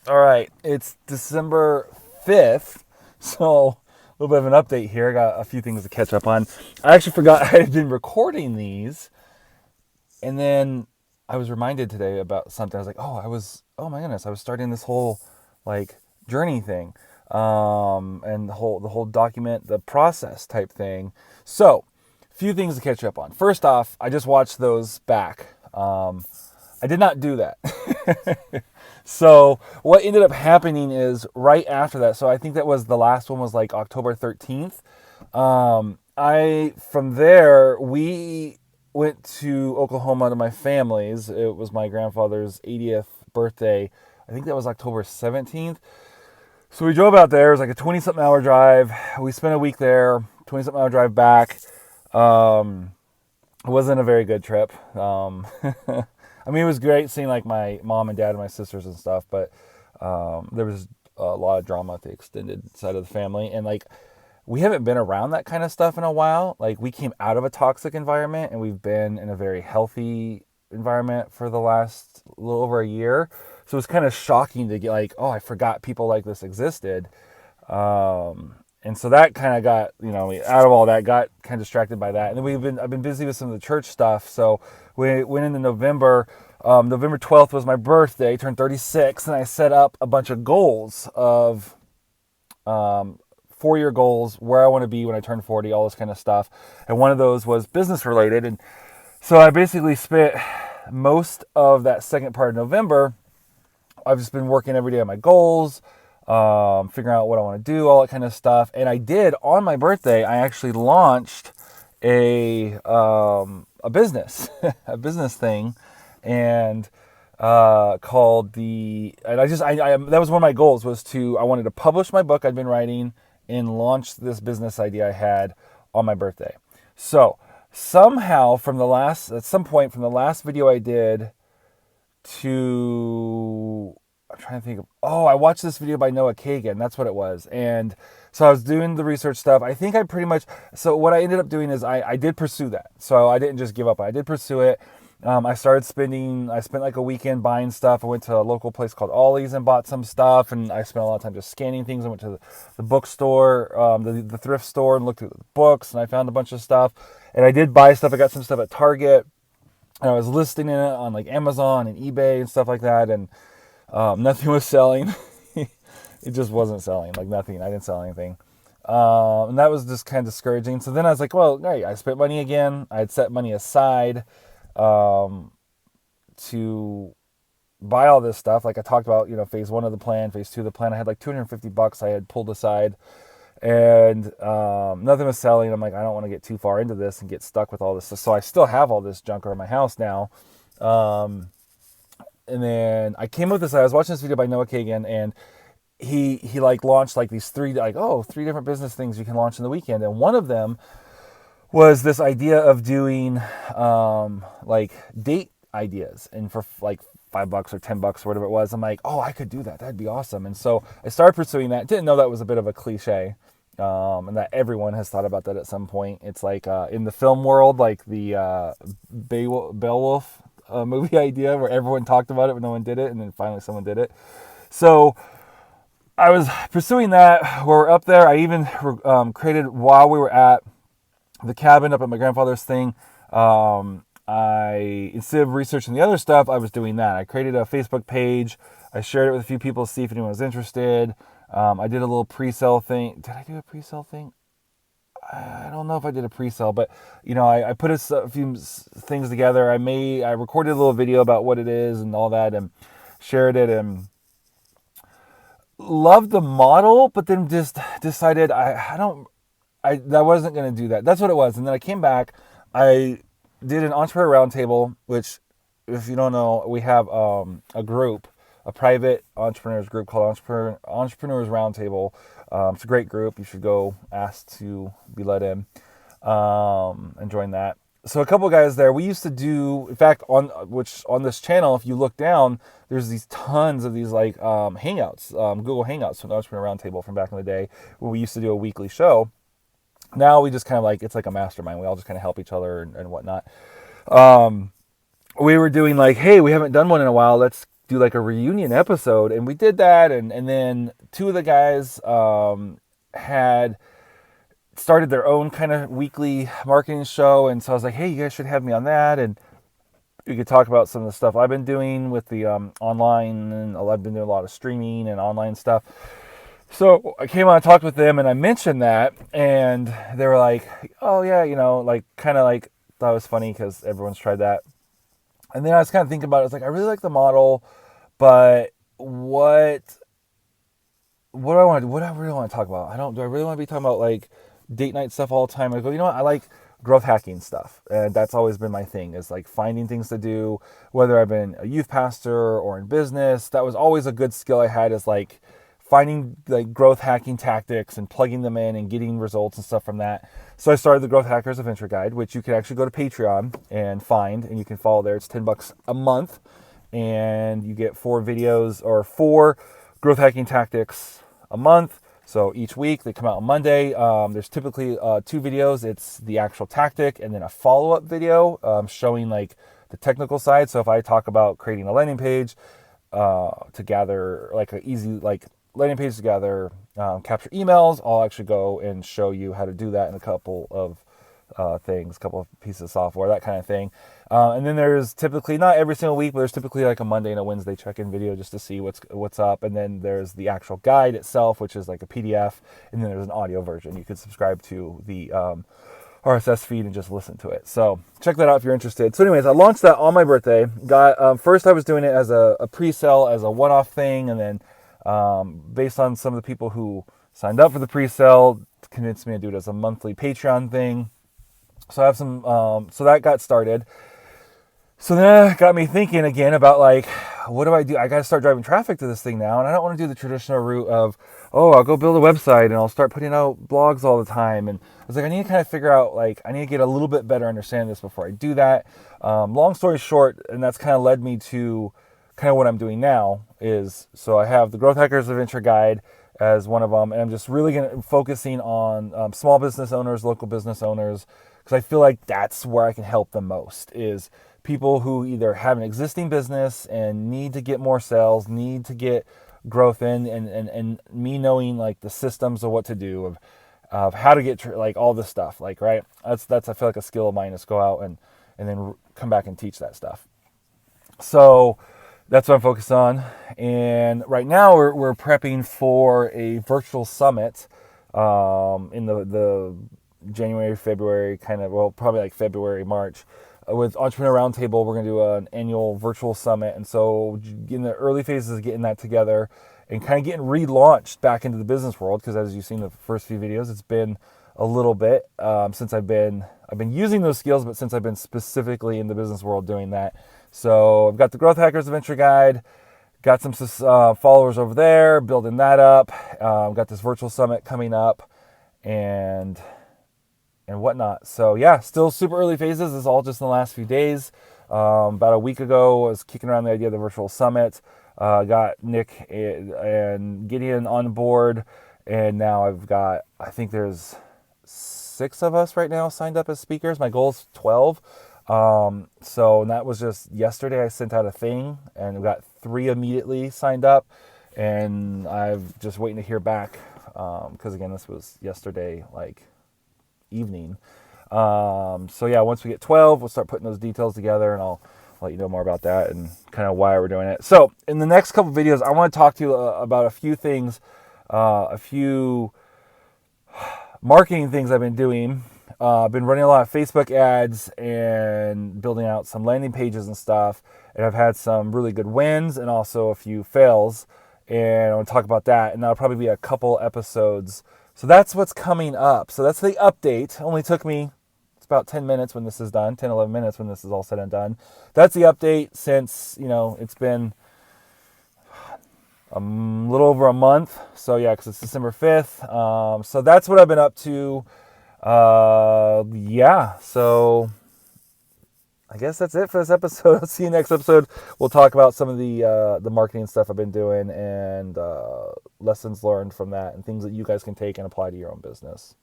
All right, it's December 5th, so a little bit of an update here. I got a few things to catch up on. I actually forgot I had been recording these, and then I was reminded today about something. I was like, oh my goodness, I was starting this whole like journey thing, and the whole document, the process type thing. So, a few things to catch up on. First off, I just watched those back. I did not do that. So what ended up happening is right after that. So I think that was the last one was like October 13th. I from there we went to Oklahoma to my family's. It was my grandfather's 80th birthday. I think that was October 17th. So we drove out there. It was like a 20 something hour drive. We spent a week there, 20 something hour drive back. It wasn't a very good trip. I mean, it was great seeing like my mom and dad and my sisters and stuff, but there was a lot of drama at the extended side of the family, and like we haven't been around that kind of stuff in a while. Like we came out of a toxic environment, and we've been in a very healthy environment for the last little over a year. So it was kind of shocking to get like, oh, I forgot people like this existed. And so that kind of got, out of all that, got kind of distracted by that. And then I've been busy with some of the church stuff. So we went into November. November 12th was my birthday, turned 36, and I set up a bunch of goals of 4-year goals, where I want to be when I turn 40, all this kind of stuff. And one of those was business related. And so I basically spent most of that second part of November. I've just been working every day on my goals, figuring out what I want to do, all that kind of stuff. And I did on my birthday. I actually launched a business, a business thing, and called and I that was one of my goals was I wanted to publish my book I'd been writing and launch this business idea I had on my birthday. So somehow at some point from the last video I did to I'm trying to think of I watched this video by Noah Kagan. That's what it was. And so I was doing the research stuff. I think I pretty much so what I ended up doing is I did pursue that. So I didn't just give up. I did pursue it. I spent like a weekend buying stuff. I went to a local place called Ollie's and bought some stuff, and I spent a lot of time just scanning things. I went to the bookstore, the thrift store, and looked through the books, and I found a bunch of stuff. And I did buy stuff. I got some stuff at Target, and I was listing it on like Amazon and eBay and stuff like that, and nothing was selling. It just wasn't selling, like nothing. I didn't sell anything. And that was just kind of discouraging. So then I was like, well, great. I spent money again. I had set money aside to buy all this stuff. Like I talked about, phase one of the plan, phase two of the plan. I had like $250 I had pulled aside, and nothing was selling. I'm like, I don't want to get too far into this and get stuck with all this. So I still have all this junk around my house now. And then I came up with this. I was watching this video by Noah Kagan, and he like launched like these three different business things you can launch in the weekend, and one of them was this idea of doing like date ideas, and for like $5 or $10 or whatever it was, I'm like, oh, I could do that. That'd be awesome. And so I started pursuing that. Didn't know that was a bit of a cliche, and that everyone has thought about that at some point. It's like in the film world, like the Beowulf movie idea, where everyone talked about it but no one did it, and then finally someone did it. So I was pursuing that. We're up there. I even created, while we were at the cabin up at my grandfather's thing, I, instead of researching the other stuff, I was doing that. I created a Facebook page. I shared it with a few people to see if anyone was interested. I did a little pre-sale thing. Did I do a pre-sale thing? I don't know if I did a pre-sale, but I put a few things together. I recorded a little video about what it is and all that, and shared it, and loved the model, but then just decided I wasn't going to do that. That's what it was. And then I came back. I did an entrepreneur roundtable, which, if you don't know, we have a group, a private entrepreneurs group called Entrepreneurs Roundtable. It's a great group. You should go ask to be let in and join that. So a couple of guys there. We used to do, in fact, on this channel, if you look down, there's these tons of these like Hangouts, Google Hangouts from the Entrepreneur Roundtable from back in the day, when we used to do a weekly show. Now we just kind of like, it's like a mastermind. We all just kind of help each other and whatnot. We were doing like, hey, we haven't done one in a while. Let's do like a reunion episode, and we did that, and then two of the guys had started their own kind of weekly marketing show, and so I was like, hey, you guys should have me on that, and we could talk about some of the stuff I've been doing with the online, and I've been doing a lot of streaming and online stuff. So I came on and talked with them, and I mentioned that, and they were like, oh yeah, like kind of like thought it was funny because everyone's tried that. And then I was kind of thinking about it. I was like, I really like the model, but what do I want to do? What do I really want to talk about? Do I really want to be talking about like date night stuff all the time? I go, you know what? I like growth hacking stuff. And that's always been my thing, is like finding things to do, whether I've been a youth pastor or in business. That was always a good skill I had, is like finding like growth hacking tactics and plugging them in and getting results and stuff from that. So I started the Growth Hackers Adventure Guide, which you can actually go to Patreon and find, and you can follow there. It's $10 a month, and you get 4 videos or 4 growth hacking tactics a month. So each week they come out on Monday. There's typically 2 videos. It's the actual tactic and then a follow-up video showing like the technical side. So if I talk about creating a landing page to gather like an easy like landing page to gather capture emails, I'll actually go and show you how to do that in a couple of things, a couple of pieces of software, that kind of thing. And then there's typically, not every single week, but there's typically like a Monday and a Wednesday check-in video just to see what's up. And then there's the actual guide itself, which is like a PDF. And then there's an audio version. You could subscribe to the RSS feed and just listen to it. So check that out if you're interested. So anyways, I launched that on my birthday. First I was doing it as a pre-sale, as a one-off thing. And then based on some of the people who signed up for the pre-sale, convinced me to do it as a monthly Patreon thing. So I have some, so that got started. So then it got me thinking again about like, what do? I got to start driving traffic to this thing now. And I don't want to do the traditional route of, I'll go build a website and I'll start putting out blogs all the time. And I was like, I need to kind of figure out, like, I need to get a little bit better understanding this before I do that. Long story short, and that's kind of led me to kind of what I'm doing now is, so I have the Growth Hackers Adventure Guide as one of them. And I'm just really focusing on small business owners, local business owners, because I feel like that's where I can help the most, is people who either have an existing business and need to get more sales, need to get growth in, and me knowing like the systems of what to do, of how to get like all this stuff, like, right? That's I feel like a skill of mine, is go out and then come back and teach that stuff. So that's what I'm focused on. And right now we're prepping for a virtual summit in the January, February, probably like February, March, with Entrepreneur Roundtable. We're going to do an annual virtual summit. And so in the early phases of getting that together and kind of getting relaunched back into the business world, because as you've seen the first few videos, it's been a little bit since I've been using those skills, but since I've been specifically in the business world doing that. So I've got the Growth Hackers Adventure Guide, got some followers over there, building that up. Got this virtual summit coming up, and whatnot. So yeah, still super early phases. This is all just in the last few days. About a week ago, I was kicking around the idea of the virtual summit. Got Nick and Gideon on board, and now I think there's 6 of us right now signed up as speakers. My goal is 12. So that was just yesterday. I sent out a thing, and we got 3 immediately signed up, and I'm just waiting to hear back. Because again, this was yesterday, like evening. So yeah, once we get 12, we'll start putting those details together, and I'll let you know more about that and kind of why we're doing it. So in the next couple videos, I want to talk to you about a few things, a few marketing things I've been doing. I've been running a lot of Facebook ads and building out some landing pages and stuff, and I've had some really good wins and also a few fails, and I want to talk about that, and that'll probably be a couple episodes. So that's what's coming up. So that's the update. Only took me, it's about 10 minutes when this is done, 10, 11 minutes when this is all said and done. That's the update since, it's been a little over a month. So yeah, because it's December 5th. So that's what I've been up to. Yeah, so I guess that's it for this episode. I'll see you next episode. We'll talk about some of the marketing stuff I've been doing and lessons learned from that and things that you guys can take and apply to your own business.